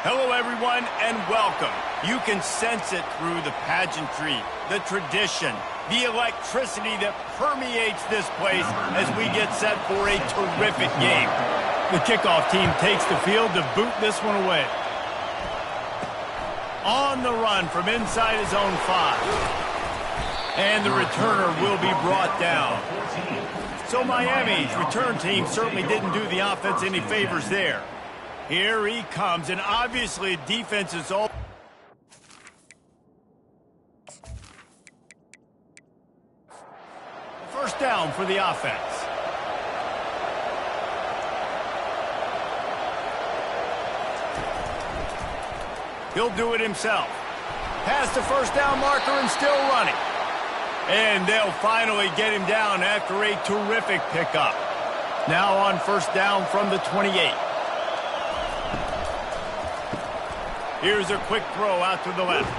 Hello, everyone, and welcome. You can sense it through the pageantry, the tradition, the electricity that permeates this place as we get set for a terrific game. The kickoff team takes the field to boot this one away. On the run from inside his own 5. And the returner will be brought down. So Miami's return team certainly didn't do the offense any favors there. Here he comes, and obviously defense is all... First down for the offense. He'll do it himself. Past the first down marker and still running. And they'll finally get him down after a terrific pickup. Now on first down from the 28. Here's a quick throw out to the left.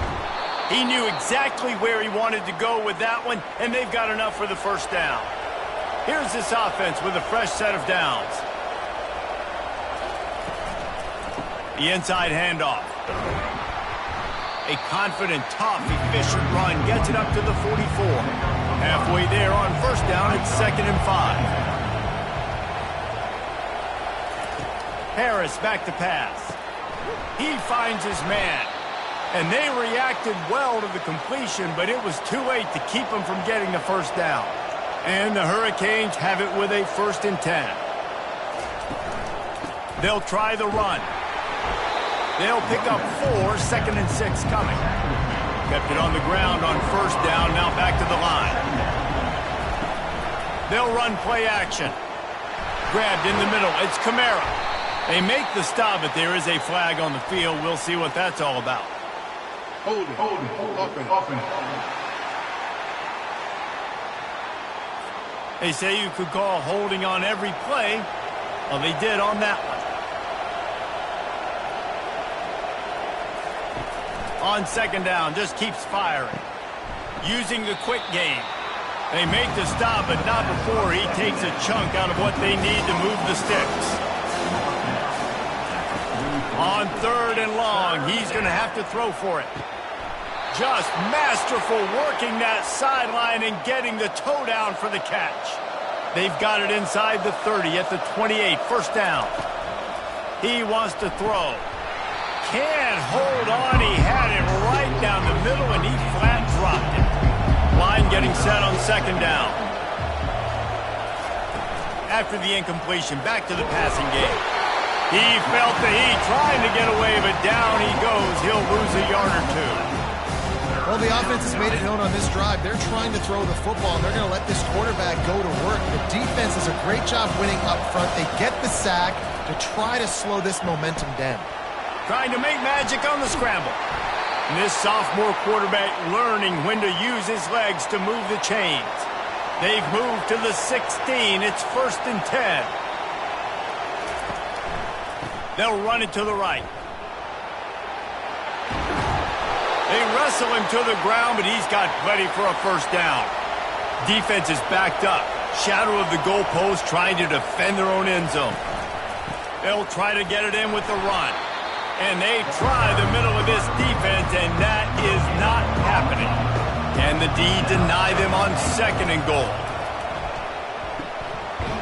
He knew exactly where he wanted to go with that one, and they've got enough for the first down. Here's this offense with a fresh set of downs. The inside handoff. A confident, tough, efficient run gets it up to the 44. Halfway there on first down, it's 2nd and 5. Harris back to pass. He finds his man. And they reacted well to the completion, but it was too late to keep him from getting the first down. And the Hurricanes have it with a 1st and 10. They'll try the run. They'll pick up 4, 2nd and 6 coming. Kept it on the ground on first down, now back to the line. They'll run play action. Grabbed in the middle, it's Kamara. They make the stop, but there is a flag on the field. We'll see what that's all about. Hold it, up and. They say you could call holding on every play. Well, they did on that one. On second down, just keeps firing. Using the quick game. They make the stop, but not before he takes a chunk out of what they need to move the sticks. On 3rd and long, he's going to have to throw for it. Just masterful working that sideline and getting the toe down for the catch. They've got it inside the 30 at the 28, first down. He wants to throw. Can't hold on. He had it right down the middle, and he flat dropped it. Line getting set on second down. After the incompletion, back to the passing game. He felt the heat, trying to get away, but down he goes. He'll lose a yard or 2. Well, the offense has made it known on this drive. They're trying to throw the football, and they're going to let this quarterback go to work. The defense does a great job winning up front. They get the sack to try to slow this momentum down. Trying to make magic on the scramble. And this sophomore quarterback learning when to use his legs to move the chains. They've moved to the 16. It's 1st and 10. They'll run it to the right. They wrestle him to the ground, but he's got plenty for a first down. Defense is backed up. Shadow of the goalpost, trying to defend their own end zone. They'll try to get it in with the run. And they try the middle of this defense, and that is not happening. And the D deny them on 2nd and goal.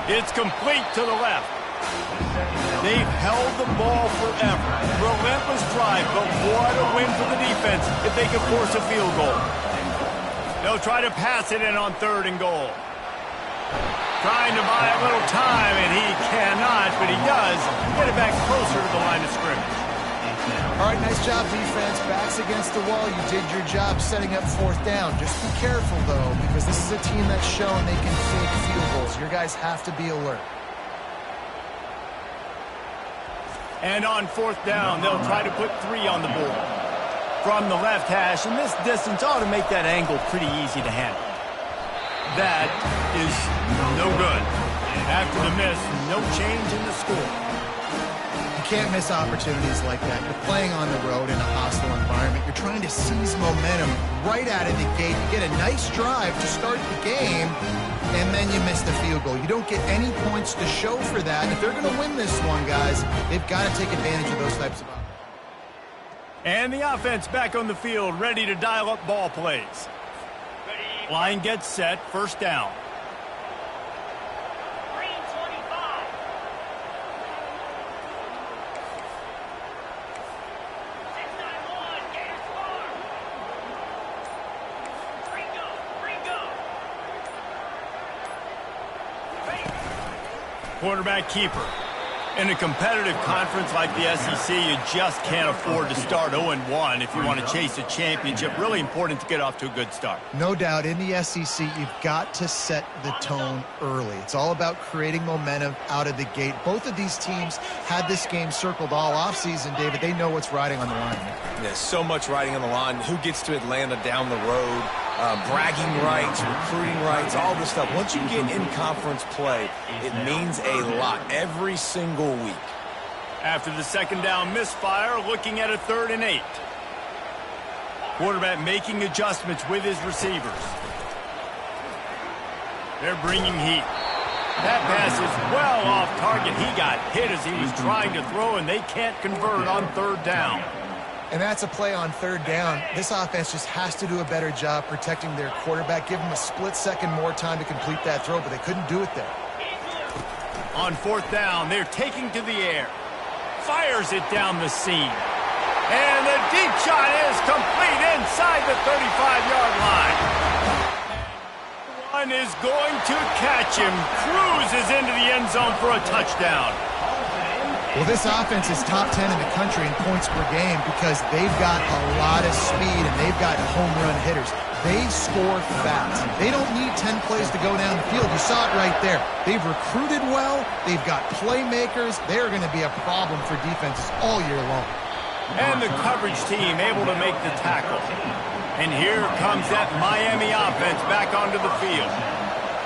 It's complete to the left. They've held the ball forever. Relentless drive, but what a win for the defense if they can force a field goal. They'll try to pass it in on 3rd and goal. Trying to buy a little time, and he cannot, but he does get it back closer to the line of scrimmage. All right, nice job, defense. Backs against the wall. You did your job setting up 4th down. Just be careful, though, because this is a team that's shown they can fake field goals. Your guys have to be alert. And on 4th down, they'll try to put 3 on the board. From the left hash, and this distance ought to make that angle pretty easy to handle. That is no good. After the miss, no change in the score. You can't miss opportunities like that. You're playing on the road in a hostile environment. You're trying to seize momentum right out of the gate. You get a nice drive to start the game, and then you miss the field goal. You don't get any points to show for that. If they're going to win this one, guys, they've got to take advantage of those types of opportunities. And the offense back on the field, ready to dial up ball plays. Line gets set, first down. Quarterback keeper. In a competitive conference like the SEC, you just can't afford to start 0-1 if you want to chase a championship. Really important to get off to a good start. No doubt, in the SEC, you've got to set the tone early. It's all about creating momentum out of the gate. Both of these teams had this game circled all offseason, David. They know what's riding on the line. There's so much riding on the line. Who gets to Atlanta down the road? Bragging rights, recruiting rights, all this stuff. Once you get in conference play, it means a lot every single week. After the second down misfire, looking at a 3rd and 8. Quarterback making adjustments with his receivers. They're bringing heat. That pass is well off target. He got hit as he was trying to throw, and they can't convert on 3rd down. And that's a play on 3rd down. This offense just has to do a better job protecting their quarterback. Give them a split second more time to complete that throw, but they couldn't do it there. On 4th down, they're taking to the air. Fires it down the seam. And the deep shot is complete inside the 35-yard line. One is going to catch him. Cruises into the end zone for a touchdown. Well, this offense is top 10 in the country in points per game because they've got a lot of speed and they've got home run hitters. They score fast. They don't need 10 plays to go down the field. You saw it right there. They've recruited well. They've got playmakers. They're going to be a problem for defenses all year long. And the coverage team able to make the tackle. And here comes that Miami offense back onto the field.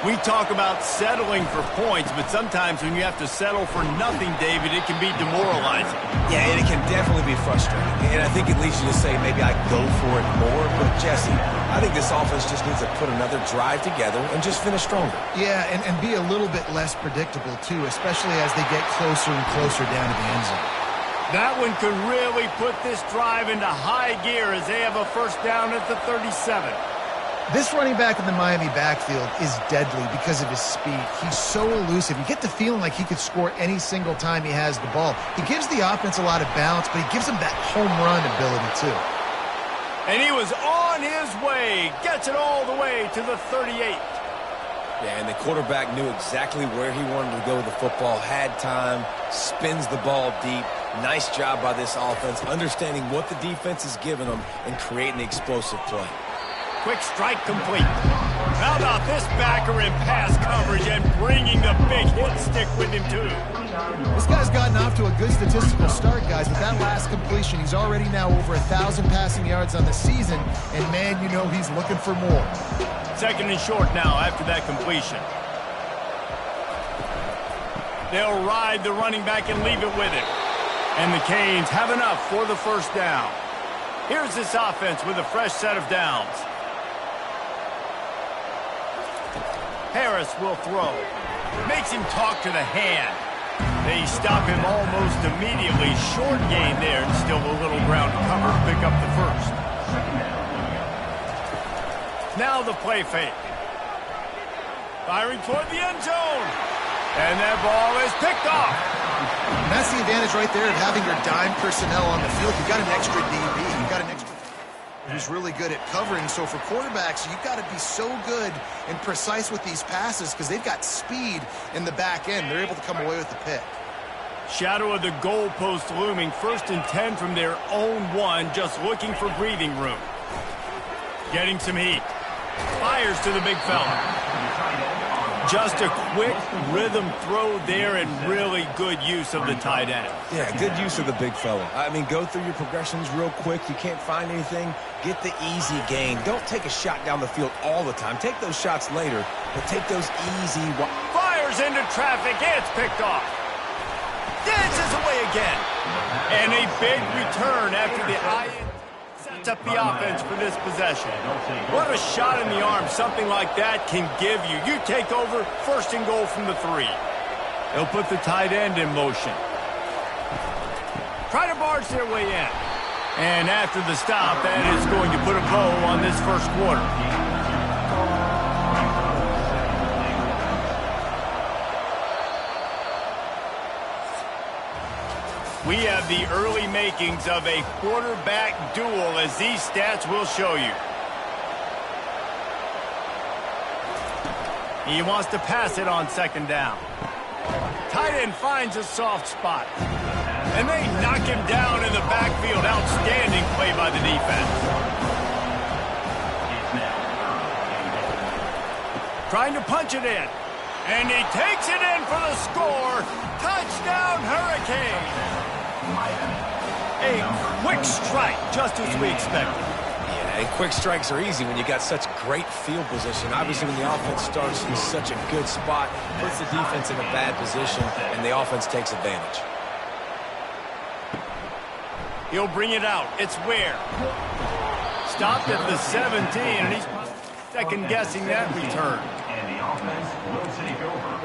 We talk about settling for points, but sometimes when you have to settle for nothing, David, it can be demoralizing. Yeah, and it can definitely be frustrating. And I think it leads you to say maybe I go for it more. But, Jesse, I think this offense just needs to put another drive together and just finish stronger. Yeah, and be a little bit less predictable, too, especially as they get closer and closer down to the end zone. That one could really put this drive into high gear as they have a first down at the 37. This running back in the Miami backfield is deadly because of his speed. He's so elusive. You get the feeling like he could score any single time he has the ball. He gives the offense a lot of balance, but he gives them that home run ability, too. And he was on his way. Gets it all the way to the 38. Yeah, and the quarterback knew exactly where he wanted to go with the football, had time, spins the ball deep. Nice job by this offense, understanding what the defense is giving them and creating the explosive play. Quick strike complete. How about this backer in pass coverage and bringing the big hit stick with him, too? This guy's gotten off to a good statistical start, guys. With that last completion, he's already now over 1,000 passing yards on the season. And, man, you know he's looking for more. 2nd and short now after that completion. They'll ride the running back and leave it with him. And the Canes have enough for the first down. Here's this offense with a fresh set of downs. Harris will throw. Makes him talk to the hand. They stop him almost immediately. Short gain there and still a little ground to cover to pick up the first. Now the play fake. Firing toward the end zone. And that ball is picked off. And that's the advantage right there of having your dime personnel on the field. You've got an extra DB. You've got an extra who's really good at covering. So for quarterbacks, you've got to be so good and precise with these passes because they've got speed in the back end. They're able to come away with the pick. Shadow of the goalpost looming. 1st and 10 from their own 1, just looking for breathing room. Getting some heat. Fires to the big fella. Just a quick rhythm throw there and really good use of the tight end. Yeah, good use of the big fella. I mean, go through your progressions real quick. You can't find anything. Get the easy gain. Don't take a shot down the field all the time. Take those shots later, but take those easy. Fires into traffic. It's picked off. Dances away again. And a big return after the eye sets up the offense for this possession. What a shot in the arm something like that can give you. You take over, 1st and goal from the 3. They'll put the tight end in motion. Try to barge their way in. And after the stop, that is going to put a bow on this first quarter. We have the early makings of a quarterback duel, as these stats will show you. He wants to pass it on second down. Tight end finds a soft spot. And they knock him down in the backfield. Outstanding play by the defense. Trying to punch it in. And he takes it in for the score. Touchdown, Hurricane. A quick strike, just as we expected. Yeah, and quick strikes are easy when you got such great field position. Obviously, when the offense starts in such a good spot, puts the defense in a bad position, and the offense takes advantage. He'll bring it out. It's Ware. Stopped at the 17, and he's second-guessing that return. And the offense will take over.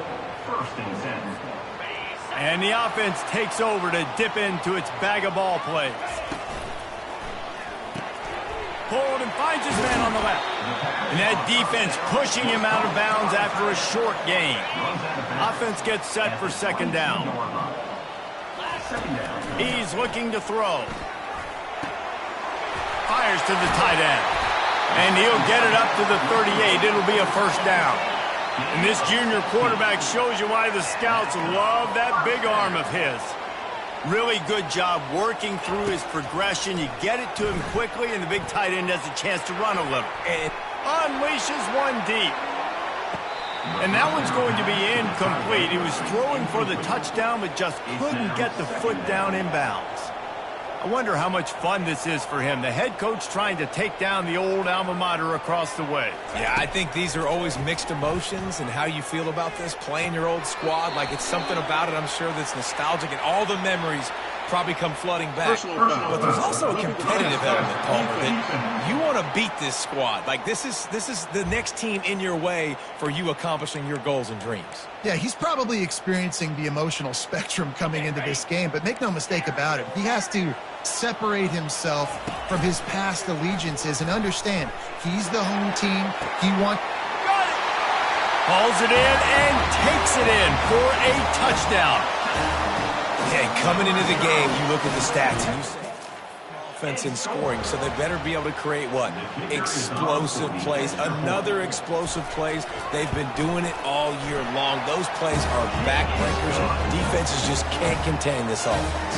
First and 10. And the offense takes over to dip into its bag of ball plays. Hold and finds his man on the left. And that defense pushing him out of bounds after a short gain. Offense gets set for second down. He's looking to throw. Fires to the tight end. And he'll get it up to the 38. It'll be a first down. And this junior quarterback shows you why the scouts love that big arm of his. Really good job working through his progression. You get it to him quickly, and the big tight end has a chance to run a little. And unleashes one deep. And that one's going to be incomplete. He was throwing for the touchdown, but just couldn't get the foot down inbounds. I wonder how much fun this is for him. The head coach trying to take down the old alma mater across the way. Yeah, I think these are always mixed emotions and how you feel about this, playing your old squad. Like, it's something about it, I'm sure, that's nostalgic, and all the memories probably come flooding back. But there's also a competitive element, Palmer, that you want to beat this squad. Like, this is the next team in your way for you accomplishing your goals and dreams. Yeah, he's probably experiencing the emotional spectrum coming into this game, but make no mistake about it, he has to separate himself from his past allegiances and understand he's the home team. He wants... Got it! Hauls it in and takes it in for a touchdown. Yeah, coming into the game, you look at the stats and you say offense in scoring, so they better be able to create what? Explosive plays. Another explosive plays. They've been doing it all year long. Those plays are backbreakers. Defenses just can't contain this offense.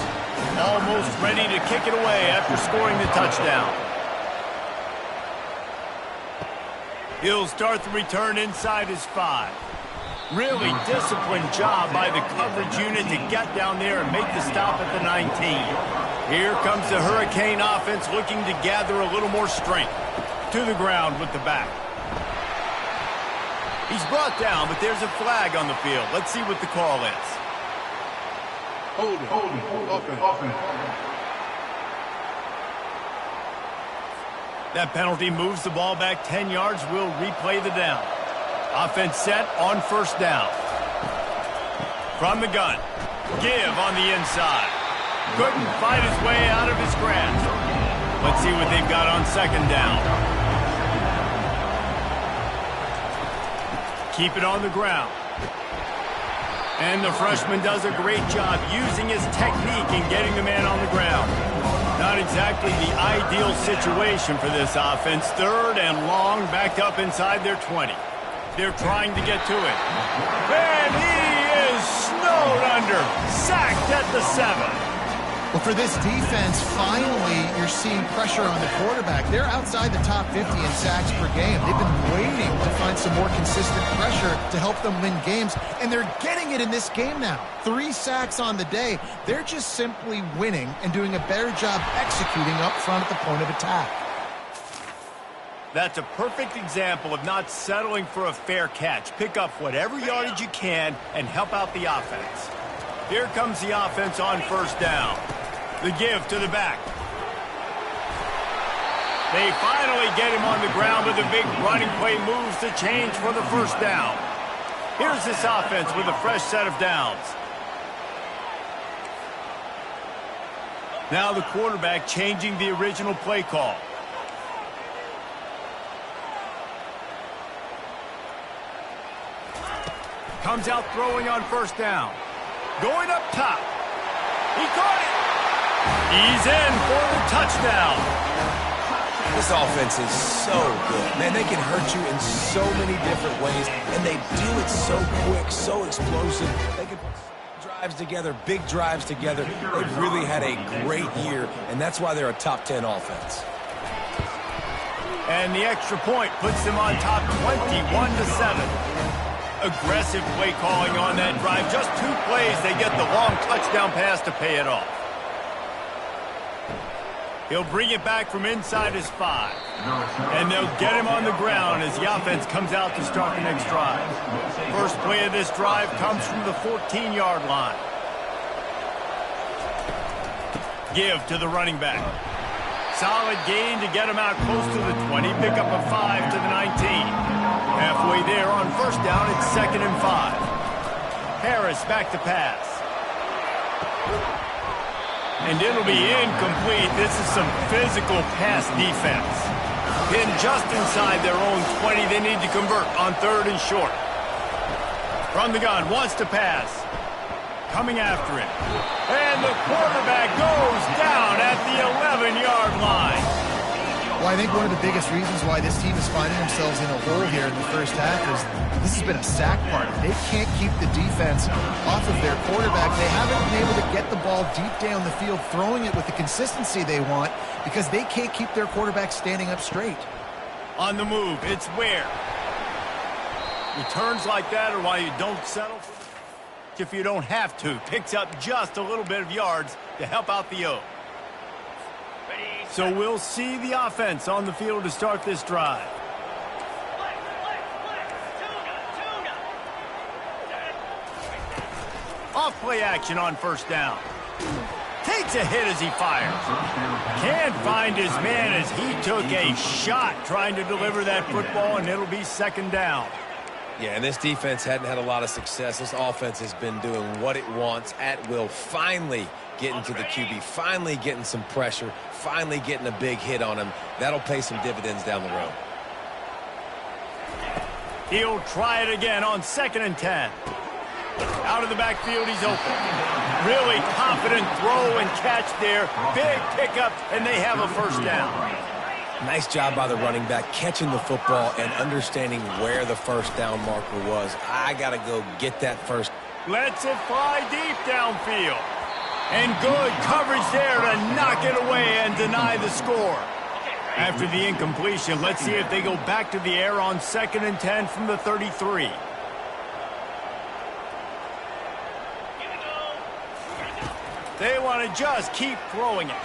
Almost ready to kick it away after scoring the touchdown. He'll start the return inside his 5. Really disciplined job by the coverage unit to get down there and make the stop at the 19. Here comes the Hurricane offense looking to gather a little more strength. To the ground with the back. He's brought down, but there's a flag on the field. Let's see what the call is. Hold it. Offense. That penalty moves the ball back 10 yards. We'll replay the down. Offense set on first down. From the gun. Give on the inside. Couldn't fight his way out of his grasp. Let's see what they've got on second down. Keep it on the ground. And the freshman does a great job using his technique and getting the man on the ground. Not exactly the ideal situation for this offense. Third and long, backed up inside their 20. They're trying to get to it. And he is snowed under. Sacked at the 7. Well, for this defense, finally, you're seeing pressure on the quarterback. They're outside the top 50 in sacks per game. They've been waiting to find some more consistent pressure to help them win games, and they're getting it in this game now. 3 sacks on the day. They're just simply winning and doing a better job executing up front at the point of attack. That's a perfect example of not settling for a fair catch. Pick up whatever yardage you can and help out the offense. Here comes the offense on first down. The give to the back. They finally get him on the ground, but the big running play moves the change for the first down. Here's this offense with a fresh set of downs. Now the quarterback changing the original play call. Comes out throwing on first down. Going up top. He caught it. He's in for the touchdown. This offense is so good. Man, they can hurt you in so many different ways, and they do it so quick, so explosive. They can put drives together, big drives together. They've really had a great year, and that's why they're a top 10 offense. And the extra point puts them on top 21-7. Aggressive play calling on that drive. Just 2 plays, they get the long touchdown pass to pay it off. He'll bring it back from inside his 5. And they'll get him on the ground as the offense comes out to start the next drive. First play of this drive comes from the 14-yard line. Give to the running back. Solid gain to get him out close to the 20. Pick up a 5 to the 19. Halfway there on first down, it's 2nd and 5. Harris back to pass. And it'll be incomplete. This is some physical pass defense. Pinned just inside their own 20. They need to convert on 3rd and short. From the gun, wants to pass. Coming after it. And the quarterback goes down at the 11-yard line. Well, I think one of the biggest reasons why this team is finding themselves in a hole here in the first half is this has been a sack party. They can't keep the defense off of their quarterback. They haven't been able to get the ball deep down the field, throwing it with the consistency they want because they can't keep their quarterback standing up straight. On the move, it's Ware. Returns like that are why you don't settle for if you don't have to. Picks up just a little bit of yards to help out the O. So we'll see the offense on the field to start this drive. Off play action on first down. Takes a hit as he fires. Can't find his man as he took a shot trying to deliver that football, and it'll be 2nd down. Yeah, and this defense hadn't had a lot of success. This offense has been doing what it wants at will. Finally getting to the QB, finally getting some pressure, finally getting a big hit on him. That'll pay some dividends down the road. He'll try it again on 2nd and 10. Out of the backfield, he's open. Really confident throw and catch there. Big pickup, and they have a first down. Nice job by the running back, catching the football and understanding where the first down marker was. I got to go get that first. Lets it fly deep downfield. And good coverage there to knock it away and deny the score. After the incompletion, let's see if they go back to the air on 2nd and 10 from the 33. They want to just keep throwing it.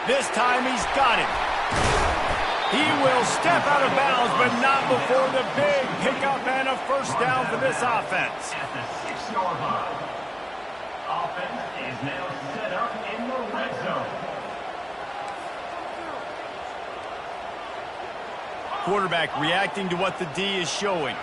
This time he's got it. He will step out of bounds, but not before the big pickup and a first down for this offense. At the 6-yard line. Offense is now set up in the red zone. Quarterback reacting to what the D is showing.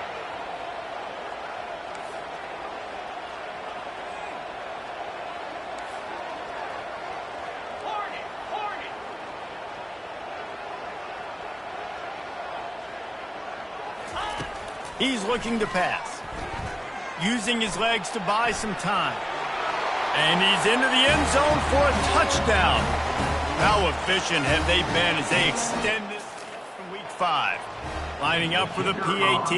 He's looking to pass. Using his legs to buy some time. And he's into the end zone for a touchdown. How efficient have they been as they extend this from week 5. Lining up for the PAT.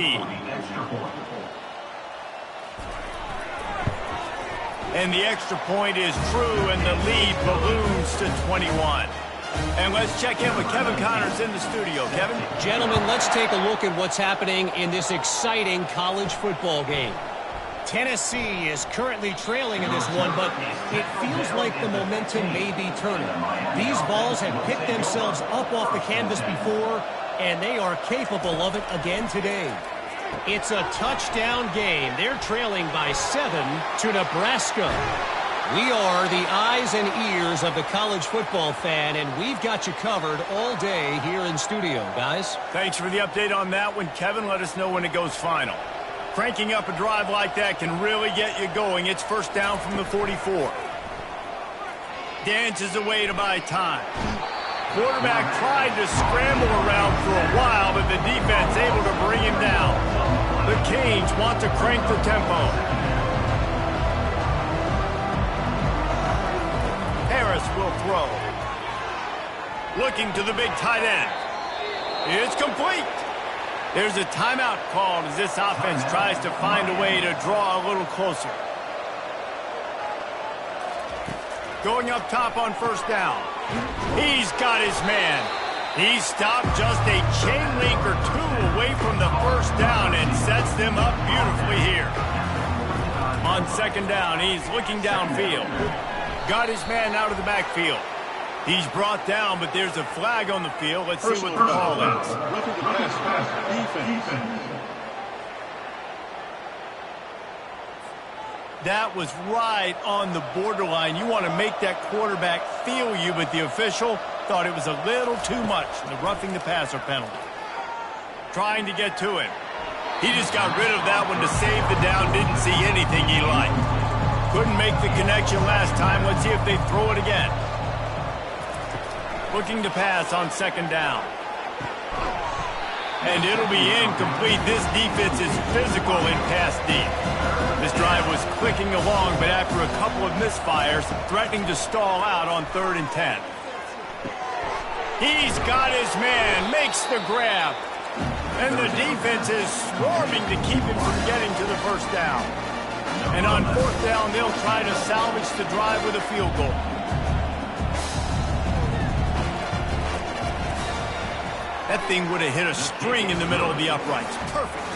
And the extra point is true, and the lead balloons to 21. And let's check in with Kevin Connors in the studio. Kevin? Gentlemen, let's take a look at what's happening in this exciting college football game. Tennessee is currently trailing in this one, but it feels like the momentum may be turning. These balls have picked themselves up off the canvas before, and they are capable of it again today. It's a touchdown game. They're trailing by 7 to Nebraska. We are the eyes and ears of the college football fan, and we've got you covered all day here in studio, guys. Thanks for the update on that one, Kevin. Let us know when it goes final. Cranking up a drive like that can really get you going. It's first down from the 44. Dances away to buy time. Quarterback tried to scramble around for a while, but the defense able to bring him down. The Canes want to crank the tempo. Harris will throw. Looking to the big tight end. It's complete. There's a timeout called as this offense tries to find a way to draw a little closer. Going up top on first down. He's got his man. He stopped just a chain link or two away from the first down and sets them up beautifully here. On second down, he's looking downfield. Got his man out of the backfield. He's brought down, but there's a flag on the field. Let's see what the call is. Roughing the pass. Defense. That was right on the borderline. You want to make that quarterback feel you, but the official thought it was a little too much, the roughing the passer penalty. Trying to get to him. He just got rid of that one to save the down, didn't see anything he liked. Couldn't make the connection last time. Let's see if they throw it again. Looking to pass on second down. And it'll be incomplete. This defense is physical in pass deep. This drive was clicking along, but after a couple of misfires, threatening to stall out on 3rd and 10. He's got his man, makes the grab. And the defense is swarming to keep him from getting to the first down. And on 4th down, they'll try to salvage the drive with a field goal. That thing would have hit a string in the middle of the uprights. Perfect.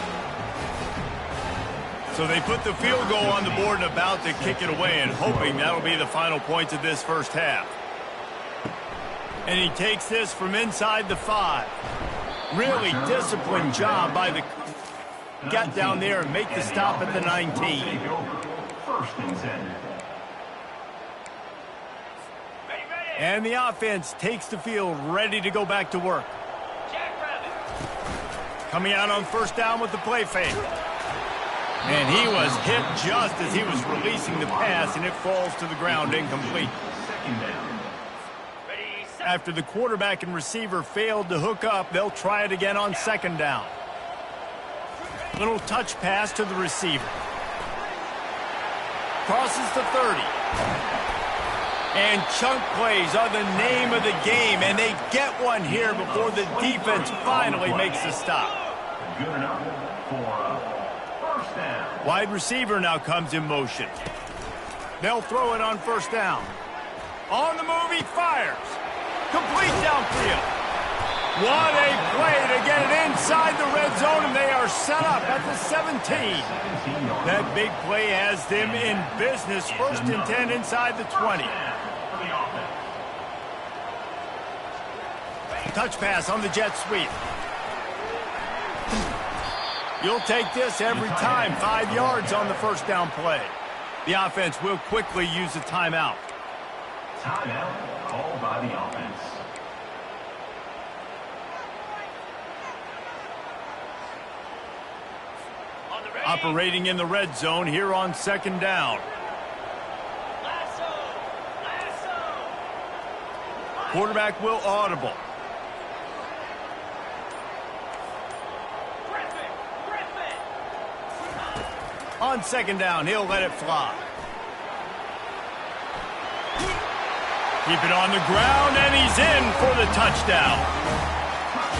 So they put the field goal on the board and about to kick it away and hoping that'll be the final points of this first half. And he takes this from inside the 5. Really disciplined job by the... Got down there and make the stop at the 19. First and 10. And the offense takes the field, ready to go back to work. Coming out on first down with the play fake. And he was hit just as he was releasing the pass, and it falls to the ground incomplete. After the quarterback and receiver failed to hook up, they'll try it again on second down. Little touch pass to the receiver. Crosses the 30. And chunk plays are the name of the game, and they get one here before the defense finally makes the stop. Good enough for first down. Wide receiver now comes in motion. They'll throw it on first down. On the move, he fires. Complete downfield. What a play to get it inside the red zone, and they are set up at the 17. That big play has them in business. First and 10 inside the 20. Touch pass on the jet sweep. You'll take this every time. 5 yards on the first down play. The offense will quickly use a timeout. Timeout called by the offense. Operating in the red zone here on second down. Quarterback will audible. On second down, he'll let it fly. Keep it on the ground, and he's in for the touchdown.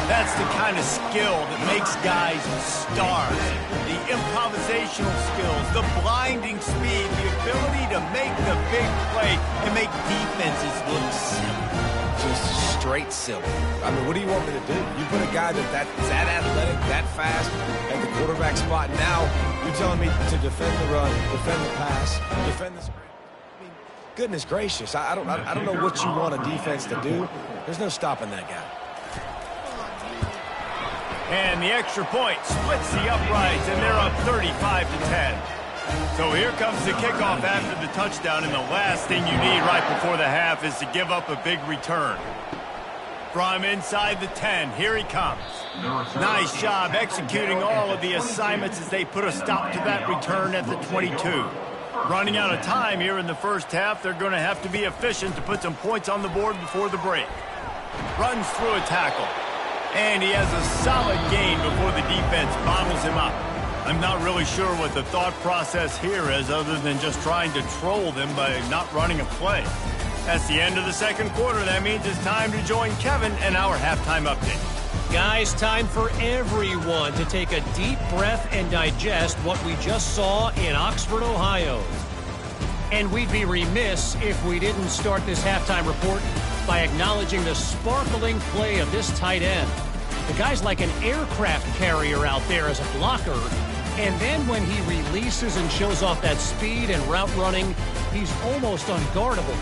That's the kind of skill that makes guys stars. The improvisational skills, the blinding speed, the ability to make the big play and make defenses look silly. Just straight silly. I mean, what do you want me to do? You put a guy that's that athletic, that fast at the quarterback spot. Now you're telling me to defend the run, defend the pass, defend the screen. I mean, goodness gracious. I don't know what you want a defense to do. There's no stopping that guy. And the extra point splits the uprights, and they're up 35-10. So here comes the kickoff after the touchdown, and the last thing you need right before the half is to give up a big return. From inside the 10, here he comes. Nice job executing all of the assignments as they put a stop to that return at the 22. Running out of time here in the first half, they're going to have to be efficient to put some points on the board before the break. Runs through a tackle. And he has a solid gain before the defense bottles him up. I'm not really sure what the thought process here is other than just trying to troll them by not running a play. That's the end of the second quarter. That means it's time to join Kevin and our halftime update. Guys, time for everyone to take a deep breath and digest what we just saw in Oxford, Ohio. And we'd be remiss if we didn't start this halftime report by acknowledging the sparkling play of this tight end. The guy's like an aircraft carrier out there as a blocker. And then when he releases and shows off that speed and route running, he's almost unguardable.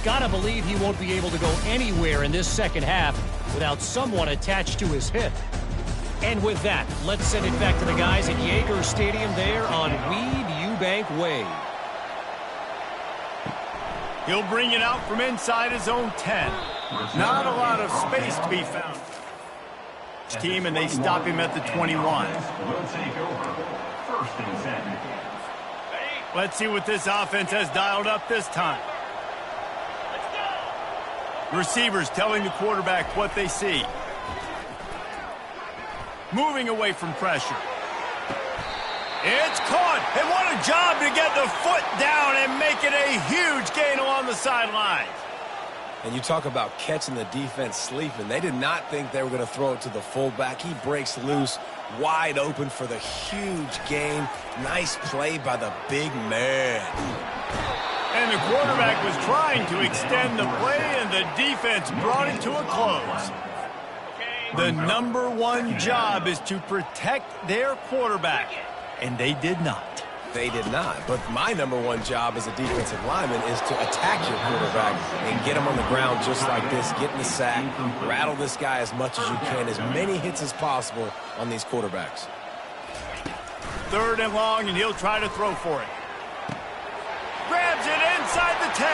Gotta believe he won't be able to go anywhere in this second half without someone attached to his hip. And with that, let's send it back to the guys at Yager Stadium there on Weed Eubank Way. He'll bring it out from inside his own 10. Not a lot of space to be found. Team, and they stop him at the 21. Will take over. First and 10. Let's see what this offense has dialed up this time. Receivers telling the quarterback what they see. Moving away from pressure. It's caught, and what a job to get the foot down and make it a huge gain along the sideline. And you talk about catching the defense sleeping. They did not think they were going to throw it to the fullback. He breaks loose, wide open for the huge gain. Nice play by the big man. And the quarterback was trying to extend the play, and the defense brought it to a close. The number one job is to protect their quarterback, and they did not. They did not. But my number one job as a defensive lineman is to attack your quarterback and get him on the ground just like this, get in the sack, rattle this guy as much as you can, as many hits as possible on these quarterbacks. Third and long, and he'll try to throw for it. Grabs it inside the 10.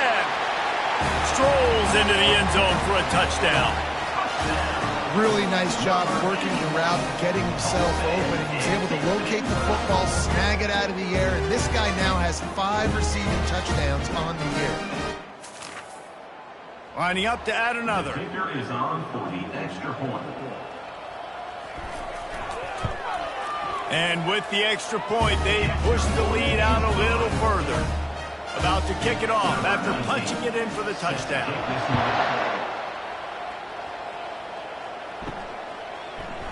Strolls into the end zone for a touchdown. Really nice job working the route, getting himself open, and he's able to locate the football, snag it out of the air, and this guy now has 5 receiving touchdowns on the year. Lining up to add another. Kicker is on for the extra point. And with the extra point, they push the lead out a little further. About to kick it off after punching it in for the touchdown.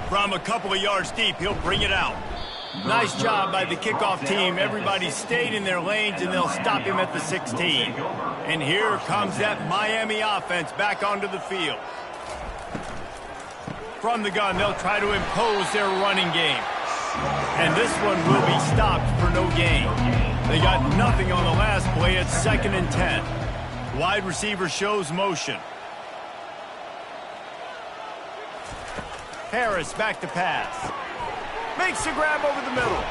From a couple of yards deep, he'll bring it out. Nice job by the kickoff team. Everybody stayed in their lanes, and they'll stop him at the 16. And here comes that Miami offense back onto the field. From the gun, they'll try to impose their running game. And this one will be stopped for no gain. They got nothing on the last play. It's 2nd and 10. Wide receiver shows motion. Harris back to pass. Makes the grab over the middle.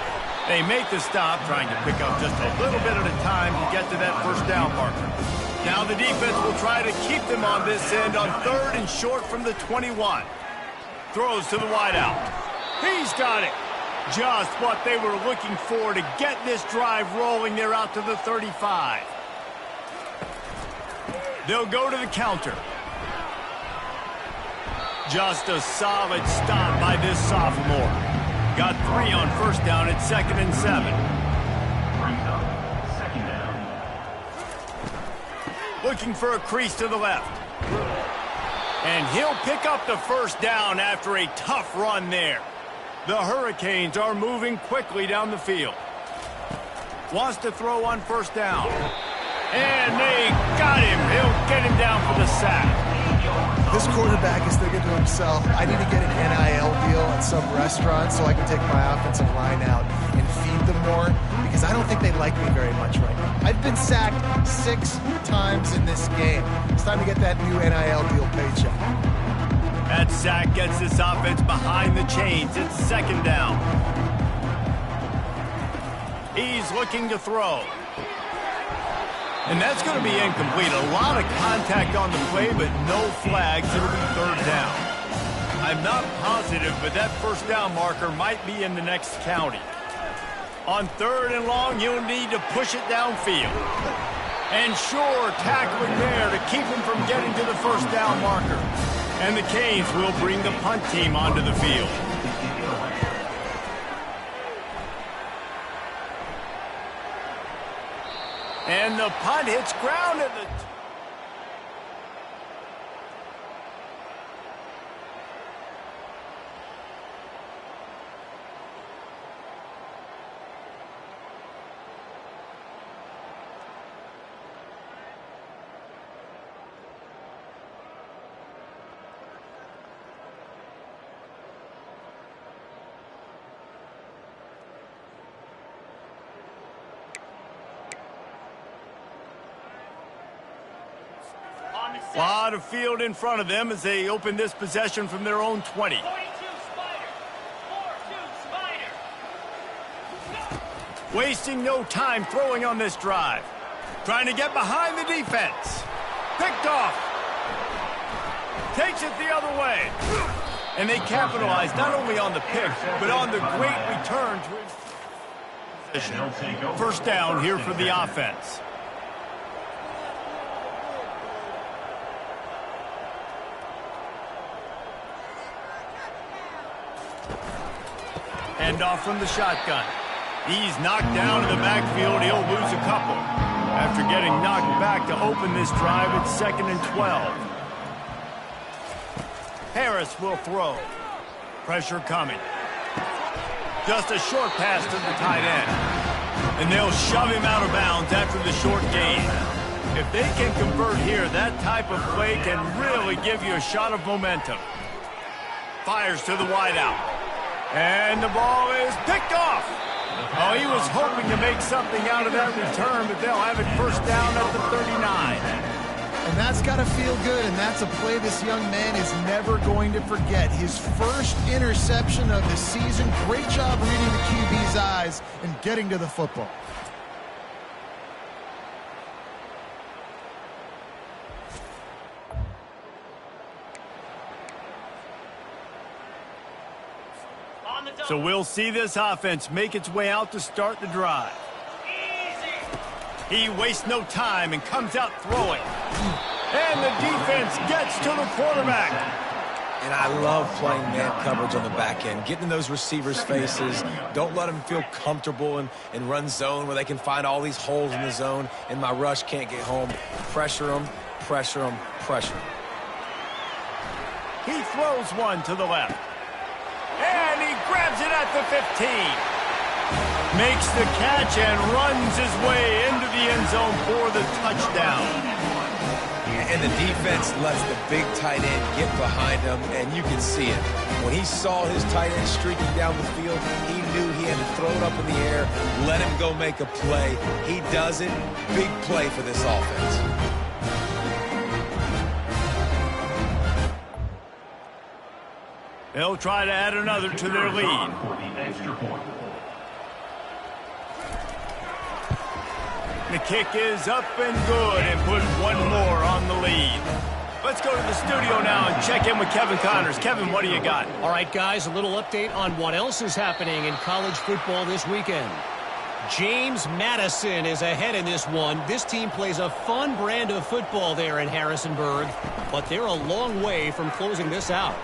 They make the stop, trying to pick up just a little bit at a time to get to that first down marker. Now the defense will try to keep them on this end on 3rd and short from the 21. Throws to the wideout. He's got it. Just what they were looking for to get this drive rolling. They're out to the 35. They'll go to the counter. Just a solid stop by this sophomore. Got 3 on first down at 2nd and 7. Brings up 2nd down. Looking for a crease to the left. And he'll pick up the first down after a tough run there. The Hurricanes are moving quickly down the field. Wants to throw on first down. And they got him. He'll get him down for the sack. This quarterback is thinking to himself, I need to get an NIL deal at some restaurant so I can take my offensive line out and feed them more, because I don't think they like me very much right now. I've been sacked 6 times in this game. It's time to get that new NIL deal paycheck. That sack gets this offense behind the chains. It's 2nd down. He's looking to throw. And that's going to be incomplete. A lot of contact on the play, but no flags. It'll be 3rd down. I'm not positive, but that first down marker might be in the next county. On 3rd and long, you'll need to push it downfield. And sure, tackling there to keep him from getting to the first down marker. And the Canes will bring the punt team onto the field. And the punt hits ground at the... A lot of field in front of them as they open this possession from their own 20. 42 Spider. 4-2 Spider. Wasting no time throwing on this drive. Trying to get behind the defense. Picked off. Takes it the other way. And they capitalize not only on the pick, but on the great return to position. First down here for the offense. Hand off from the shotgun. He's knocked down in the backfield. He'll lose a couple. After getting knocked back to open this drive, it's 2nd and 12. Harris will throw. Pressure coming. Just a short pass to the tight end. And they'll shove him out of bounds after the short gain. If they can convert here, that type of play can really give you a shot of momentum. Fires to the wideout. And the ball is picked off. Oh, he was hoping to make something out of that return, but they'll have it first down at the 39. And that's got to feel good, and that's a play this young man is never going to forget. His first interception of the season. Great job reading the QB's eyes and getting to the football. So we'll see this offense make its way out to start the drive. He wastes no time and comes out throwing. And the defense gets to the quarterback. And I love playing man coverage on the back end, getting in those receivers' faces. Don't let them feel comfortable and run zone where they can find all these holes in the zone and my rush can't get home. Pressure them, pressure them, pressure them. He throws one to the left. And he grabs it at the 15. Makes the catch and runs his way into the end zone for the touchdown. And the defense lets the big tight end get behind him, and you can see it. When he saw his tight end streaking down the field, he knew he had to throw it up in the air, let him go make a play. He does it. Big play for this offense. They'll try to add another to their lead. The kick is up and good and put one more on the lead. Let's go to the studio now and check in with Kevin Connors. Kevin, what do you got? All right, guys, a little update on what else is happening in college football this weekend. James Madison is ahead in this one. This team plays a fun brand of football there in Harrisonburg, but they're a long way from closing this out.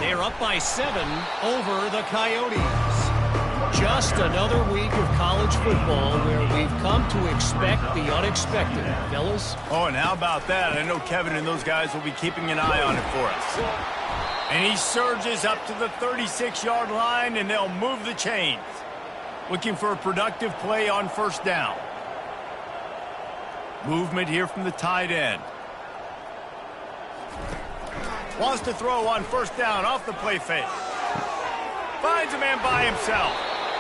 They're up by 7 over the Coyotes. Just another week of college football where we've come to expect the unexpected, fellas. Oh, and how about that? I know Kevin and those guys will be keeping an eye on it for us. And he surges up to the 36-yard line, and they'll move the chains. Looking for a productive play on first down. Movement here from the tight end. Wants to throw on first down off the play fake. Finds a man by himself.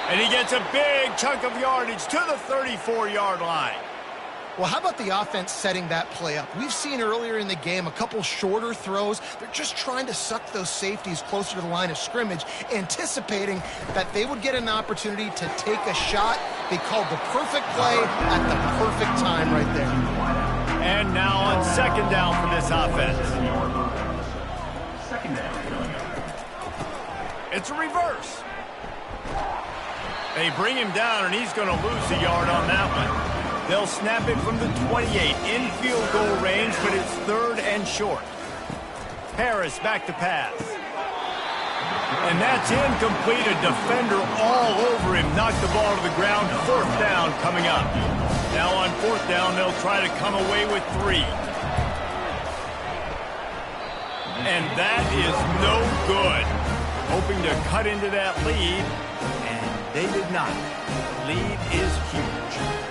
And he gets a big chunk of yardage to the 34-yard line. Well, how about the offense setting that play up? We've seen earlier in the game a couple shorter throws. They're just trying to suck those safeties closer to the line of scrimmage, anticipating that they would get an opportunity to take a shot. They called the perfect play at the perfect time right there. And now on second down for this offense. It's a reverse. They bring him down, and he's going to lose a yard on that one. They'll snap it from the 28 in field goal range, but it's 3rd and short. Harris back to pass. And that's incomplete. A defender all over him. Knocked the ball to the ground. 4th down coming up. Now on 4th down, they'll try to come away with 3. And that is no good. Hoping to cut into that lead, and they did not. The lead is huge.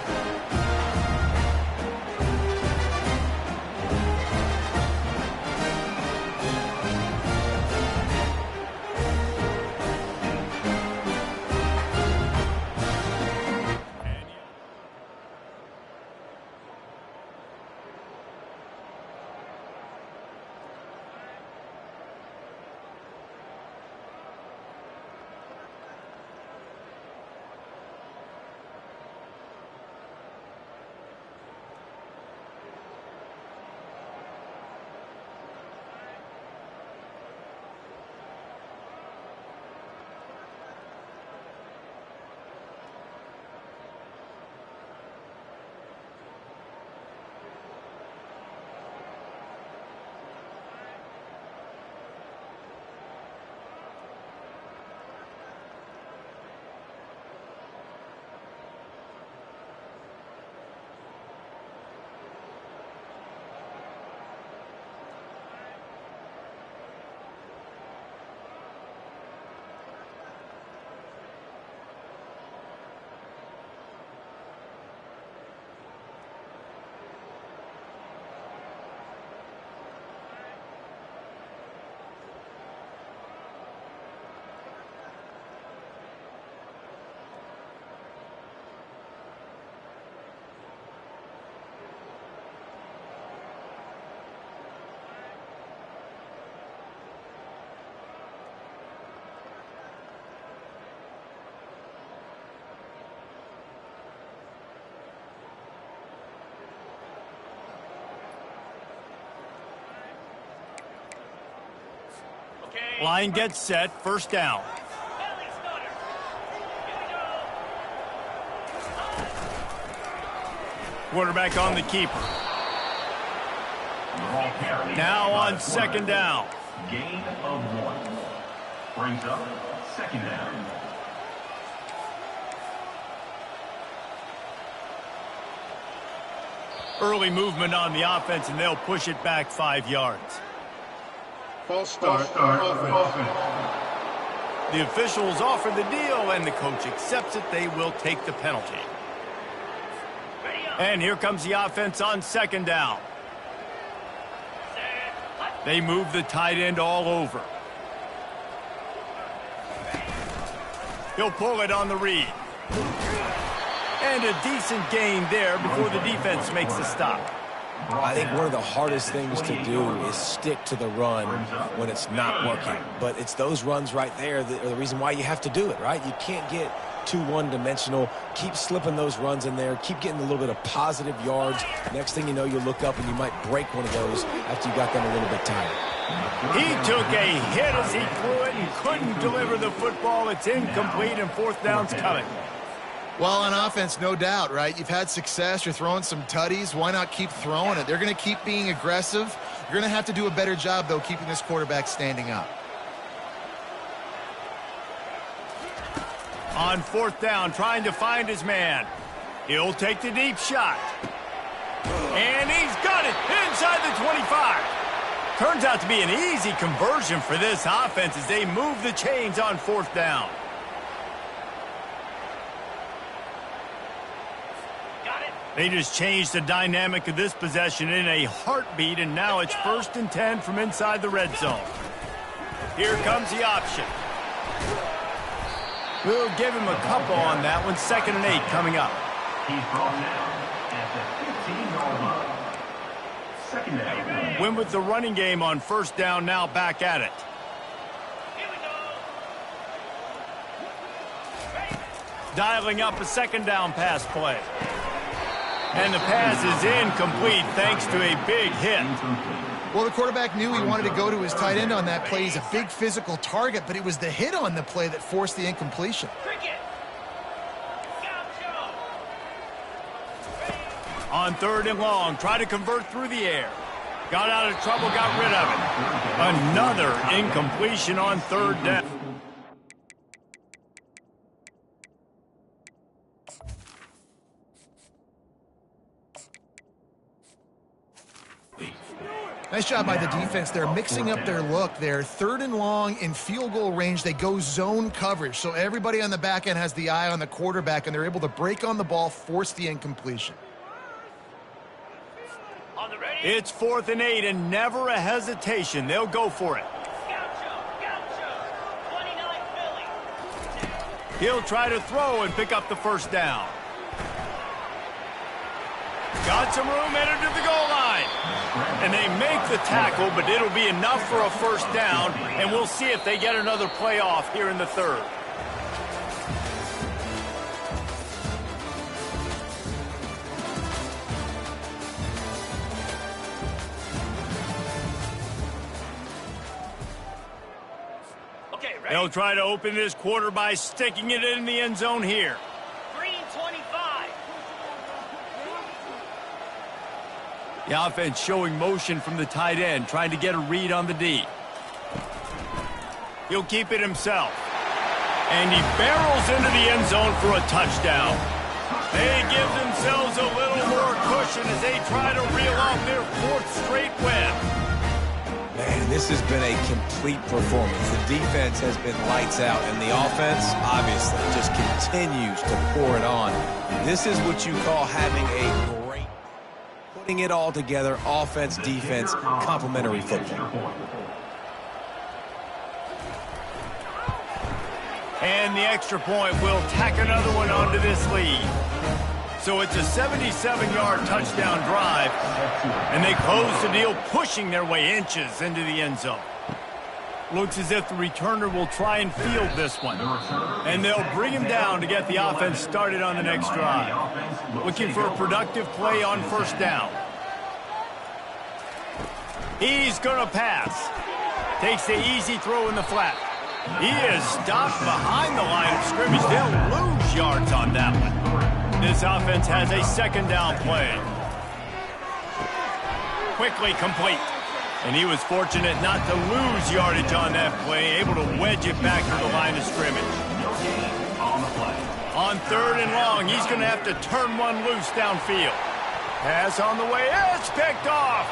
Line gets set, 1st down. Quarterback on the keeper. Now on 2nd down. Gain of 1. Brings up 2nd down. Early movement on the offense, and they'll push it back 5 yards. False start, offense. The officials offer the deal, and the coach accepts it. They will take the penalty. And here comes the offense on 2nd down. They move the tight end all over. He'll pull it on the read. And a decent gain there before the defense makes the stop. I think one of the hardest things to do is stick to the run when it's not working. But it's those runs right there that are the reason why you have to do it, right? You can't get too one-dimensional. Keep slipping those runs in there. Keep getting a little bit of positive yards. Next thing you know, you look up and you might break one of those after you got them a little bit tired. He took a hit as he threw it and couldn't deliver the football. It's incomplete, and 4th down's coming. Well, on offense, no doubt, right? You've had success. You're throwing some tutties. Why not keep throwing it? They're going to keep being aggressive. You're going to have to do a better job, though, keeping this quarterback standing up. On 4th down, trying to find his man. He'll take the deep shot. And he's got it inside the 25. Turns out to be an easy conversion for this offense as they move the chains on 4th down. They just changed the dynamic of this possession in a heartbeat, and now it's 1st and 10 from inside the red zone. Here comes the option. We'll give him a couple on that one. 2nd and 8 coming up. He's brought down at the 15-yard line. 2nd down. Win with the running game on 1st down, now back at it. Dialing up a 2nd down pass play. And the pass is incomplete thanks to a big hit. Well, the quarterback knew he wanted to go to his tight end on that play. He's a big physical target, but it was the hit on the play that forced the incompletion. On 3rd and long, try to convert through the air. Got out of trouble, got rid of it. Another incompletion on 3rd down. Nice job by the defense. They're mixing up their look. They're 3rd and long in field goal range. They go zone coverage. So everybody on the back end has the eye on the quarterback, and they're able to break on the ball, force the incompletion. It's 4th and 8, and never a hesitation. They'll go for it. He'll try to throw and pick up the 1st down. Got some room, headed to the goal line. And they make the tackle, but it'll be enough for a 1st down, and we'll see if they get another play off here in the 3rd. They'll try to open this quarter by sticking it in the end zone here. 3:25. The offense showing motion from the tight end, trying to get a read on the D. He'll keep it himself. And he barrels into the end zone for a touchdown. They give themselves a little more cushion as they try to reel off their 4th straight win. Man, this has been a complete performance. The defense has been lights out, and the offense, obviously, just continues to pour it on. This is what you call having a great, putting it all together, offense, defense, complementary football. And the extra point will tack another one onto this lead. So it's a 77-yard touchdown drive, and they close the deal, pushing their way inches into the end zone. Looks as if the returner will try and field this one, and they'll bring him down to get the offense started on the next drive. Looking for a productive play on 1st down. He's going to pass. Takes the easy throw in the flat. He is stopped behind the line of scrimmage. They'll lose yards on that one. This offense has a 2nd down play. Quickly complete. And he was fortunate not to lose yardage on that play, able to wedge it back to the line of scrimmage. On 3rd and long, he's going to have to turn one loose downfield. Pass on the way. It's picked off.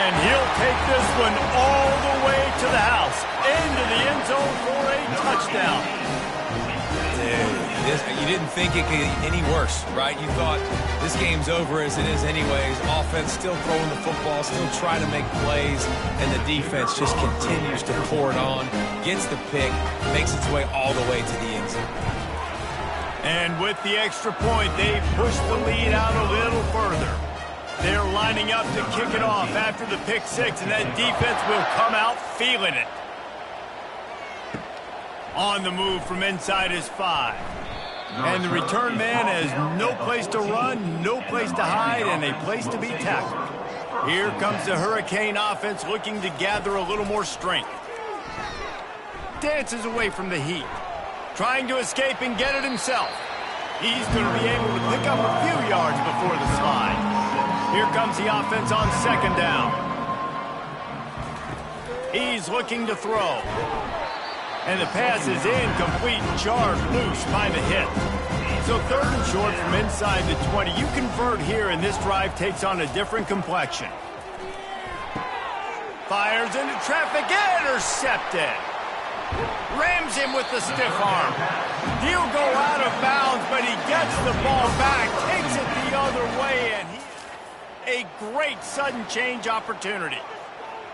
And he'll take this one all the way to the house, into the end zone for a touchdown. You didn't think it could get any worse, right? You thought this game's over as it is anyways. Offense still throwing the football, still trying to make plays, and the defense just continues to pour it on, gets the pick, makes its way all the way to the end zone. And with the extra point, they push the lead out a little further. They're lining up to kick it off after the pick 6, and that defense will come out feeling it. On the move from inside his 5. And the return man has no place to run, no place to hide, and a place to be tackled. Here comes the Hurricane offense looking to gather a little more strength. Dances away from the heat. Trying to escape and get it himself. He's going to be able to pick up a few yards before the slide. Here comes the offense on 2nd down. He's looking to throw. And the pass is incomplete, jarred loose by the hit. So 3rd and short from inside the 20. You convert here, and this drive takes on a different complexion. Fires into traffic, intercepted. Rams him with the stiff arm. He'll go out of bounds, but he gets the ball back, takes it the other way, and a great sudden change opportunity.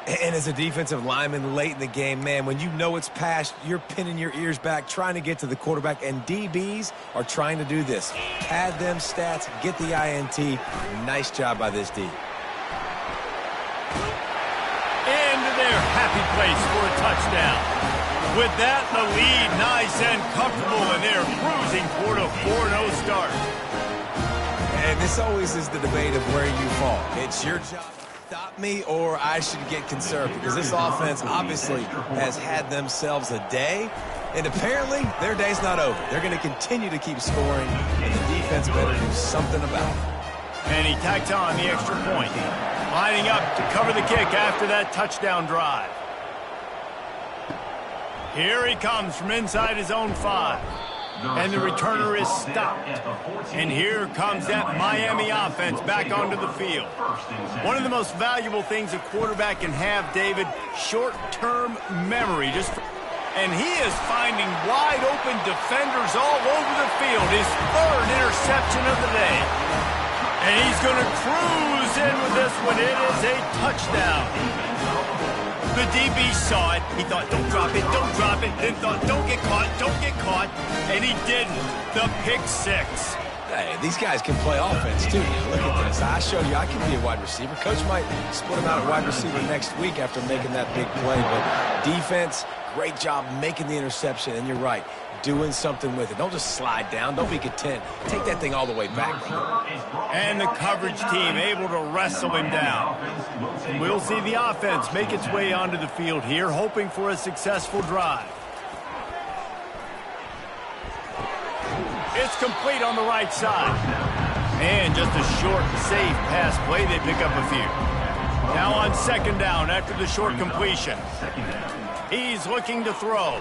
And as a defensive lineman late in the game, man, when you know it's past, you're pinning your ears back, trying to get to the quarterback, and DBs are trying to do this. Pad them stats, get the INT. Nice job by this D. Into their happy place for a touchdown. With that, the lead nice and comfortable, and they're cruising toward a 4-0 start. And this always is the debate of where you fall. It's your job. Stop me, or I should get conservative, because this offense obviously has had themselves a day, and apparently their day's not over. They're going to continue to keep scoring, and the defense better do something about it. And he tacks on the extra point. Lining up to cover the kick after that touchdown drive. Here he comes from inside his own 5. And the returner is stopped. And here comes that Miami offense back onto the field. One of the most valuable things a quarterback can have, David, short-term memory. And he is finding wide-open defenders all over the field. His 3rd interception of the day. And he's going to cruise in with this one. It is a touchdown. The DB saw it. He thought, don't drop it, don't drop it. Then thought, don't get caught, don't get caught. And he didn't. The pick 6. Hey, these guys can play offense, too. Look at this. I showed you I can be a wide receiver. Coach might split him out at wide receiver next week after making that big play. But defense, great job making the interception. And you're right, doing something with it. Don't just slide down. Don't be content. Take that thing all the way back. And the coverage team able to wrestle him down. We'll see the offense make its way onto the field here, hoping for a successful drive. It's complete on the right side. And just a short, safe pass play. They pick up a few. Now on 2nd down after the short completion. He's looking to throw.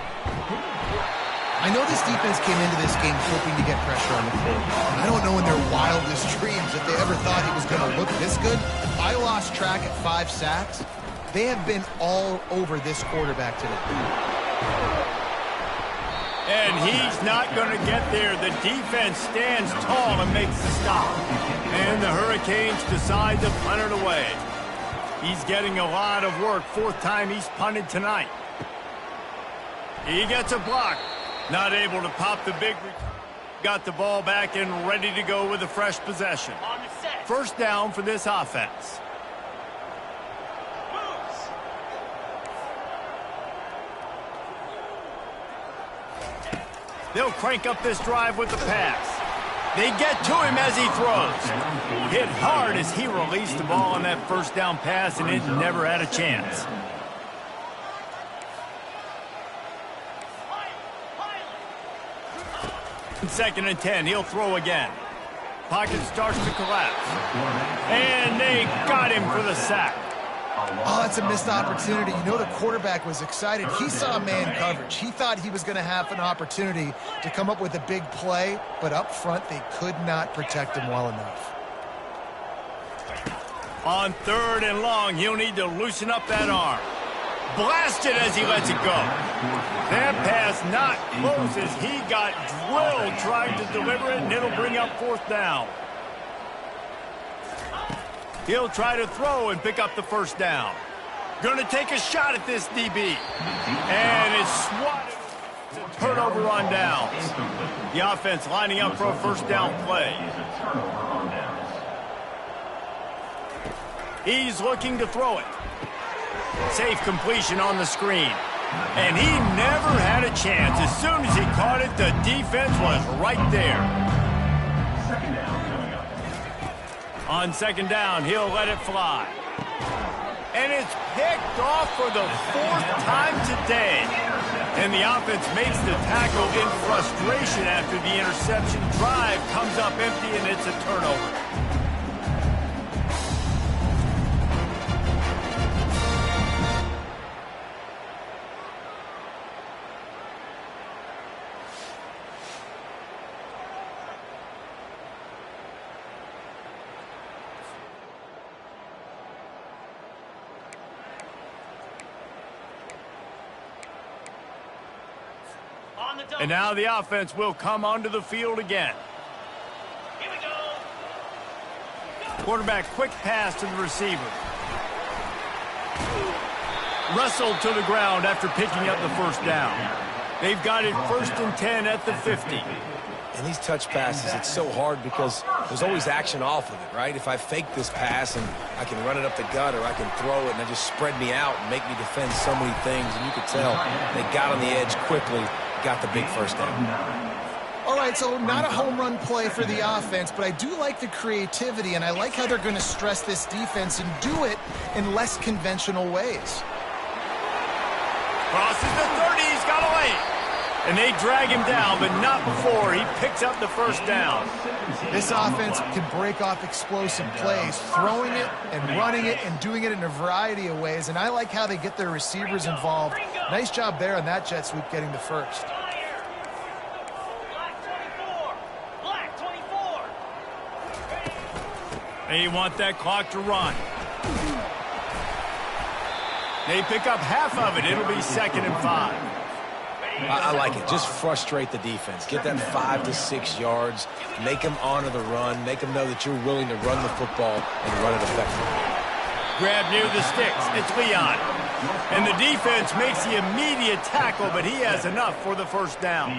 I know this defense came into this game hoping to get pressure on the quarterback. I don't know in their wildest dreams if they ever thought he was going to look this good. I lost track at 5 sacks. They have been all over this quarterback today. And he's not going to get there. The defense stands tall and makes the stop. And the Hurricanes decide to punt it away. He's getting a lot of work. 4th time he's punted tonight. He gets a block. Not able to pop the big return. Got the ball back and ready to go with a fresh possession. 1st down for this offense. They'll crank up this drive with the pass. They get to him as he throws. Hit hard as he released the ball on that 1st down pass, and it never had a chance. Second and 10, he'll throw again. Pocket starts to collapse. And they got him for the sack. Oh, that's a missed opportunity. You know the quarterback was excited. He saw man coverage. He thought he was going to have an opportunity to come up with a big play, but up front they could not protect him well enough. On 3rd and long, he'll need to loosen up that arm. Blasted as he lets it go. That pass not close as he got drilled trying to deliver it, and it'll bring up 4th down. He'll try to throw and pick up the 1st down. Going to take a shot at this DB. And it's swatted. It's a turnover on downs. The offense lining up for a 1st down play. He's looking to throw it. Safe completion on the screen. And he never had a chance. As soon as he caught it, the defense was right there. On 2nd down, he'll let it fly. And it's picked off for the 4th time today. And the offense makes the tackle in frustration after the interception. Drive comes up empty, and it's a turnover. And now the offense will come onto the field again. Here we go. Quarterback, quick pass to the receiver. Wrestled to the ground after picking up the 1st down. They've got it 1st and 10 at the 50. And these touch passes, it's so hard because there's always action off of it, right? If I fake this pass and I can run it up the gut or I can throw it and they just spread me out and make me defend so many things. And you could tell they got on the edge quickly, got the big 1st down. All right, so not a home run play for the offense, but I do like the creativity, and I like how they're going to stress this defense and do it in less conventional ways. Crosses the 30, he's got away. And they drag him down, but not before he picks up the first down. This offense can break off explosive plays, throwing it and running it and doing it in a variety of ways. And I like how they get their receivers involved. Nice job there on that jet sweep getting the first. Black 24. They want that clock to run. They pick up half of it. It'll be 2nd and 5. I like it. Just frustrate the defense. Get that 5 to 6 yards. Make them honor the run. Make them know that you're willing to run the football and run it effectively. Grab near the sticks. It's Leon. And the defense makes the immediate tackle, but he has enough for the first down.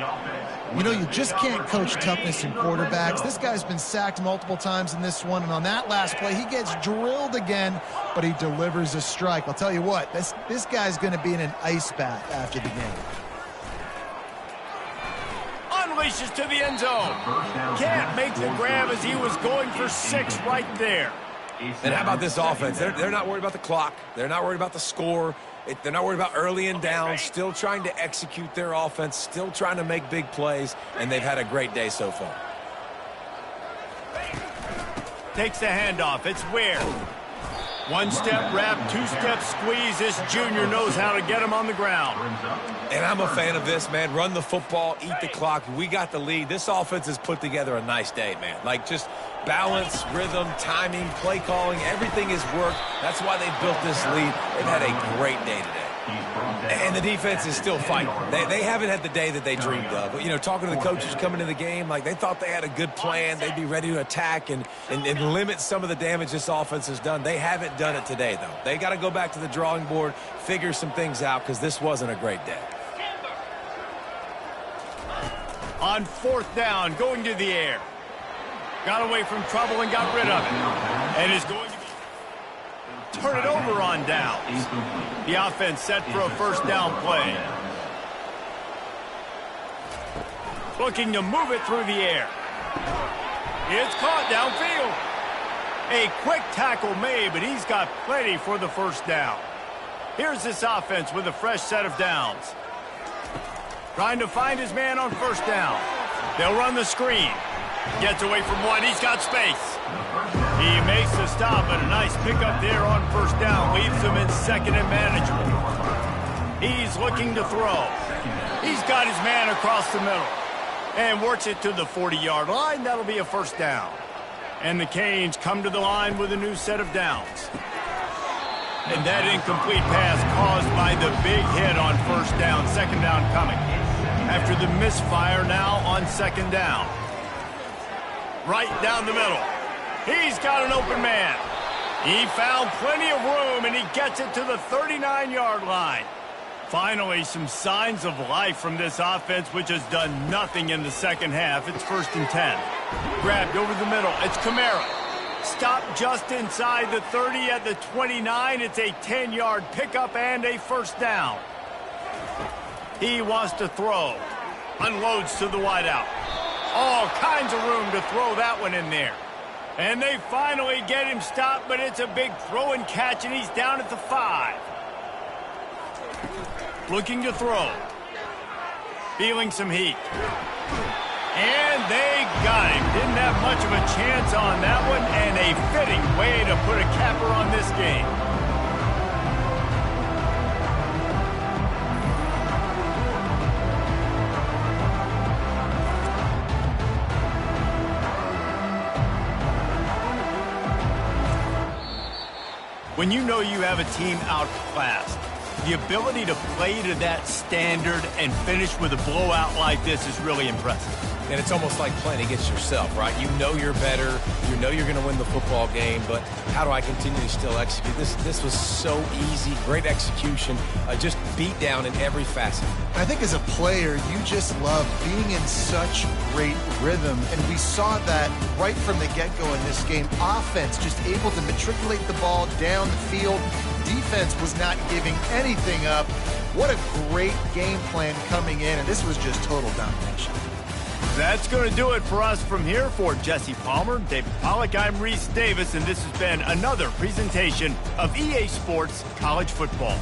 You know, you just can't coach toughness in quarterbacks. This guy's been sacked multiple times in this one, and on that last play, he gets drilled again, but he delivers a strike. I'll tell you what, this guy's going to be in an ice bath after the game. Unleashes to the end zone. Can't make the grab as he was going for 6 right there. And how about this offense? They're not worried about the clock. They're not worried about the score. They're not worried about early and down. Still trying to execute their offense. Still trying to make big plays. And they've had a great day so far. Takes the handoff. It's Ware. 1-step wrap, 2-step squeeze. This junior knows how to get him on the ground. And I'm a fan of this, man. Run the football, eat the clock. We got the lead. This offense has put together a nice day, man. Like, just balance, rhythm, timing, play calling, everything has worked. That's why they built this lead. They've had a great day today. And the defense is still fighting. They haven't had the day that they dreamed of. But, you know, talking to the coaches coming into the game, like, they thought they had a good plan. They'd be ready to attack and limit some of the damage this offense has done. They haven't done it today, though. They got to go back to the drawing board, figure some things out, because this wasn't a great day. On 4th down, going to the air. Got away from trouble and got rid of it. And is going to turn it over on downs. The offense set for a first down play. Looking to move it through the air. It's caught downfield. A quick tackle made, but he's got plenty for the first down. Here's this offense with a fresh set of downs. Trying to find his man on first down. They'll run the screen. Gets away from one. He's got space. He makes the stop, and a nice pickup there on first down. Leaves him in 2nd and manageable. He's looking to throw. He's got his man across the middle. And works it to the 40-yard line. That'll be a first down. And the Canes come to the line with a new set of downs. And that incomplete pass caused by the big hit on first down. 2nd down coming. After the misfire now on 2nd down. Right down the middle. He's got an open man. He found plenty of room, and he gets it to the 39-yard line. Finally, some signs of life from this offense, which has done nothing in the second half. It's 1st and 10. Grabbed over the middle. It's Kamara. Stopped just inside the 30 at the 29. It's a 10-yard pickup and a first down. He wants to throw. Unloads to the wideout. All kinds of room to throw that one in there. And they finally get him stopped, but it's a big throw and catch, and he's down at the 5. Looking to throw. Feeling some heat. And they got him. Didn't have much of a chance on that one, and a fitting way to put a capper on this game. When you know you have a team outclassed, the ability to play to that standard and finish with a blowout like this is really impressive. And it's almost like playing against yourself, right? You know you're better. You know you're going to win the football game, but how do I continue to still execute? This was so easy, great execution, just beat down in every facet. I think as a player, you just love being in such great rhythm, and we saw that right from the get-go in this game. Offense just able to matriculate the ball down the field. Defense was not giving anything up. What a great game plan coming in, and this was just total domination. That's going to do it for us from here. For Jesse Palmer, David Pollack, I'm Reese Davis, and this has been another presentation of EA Sports College Football.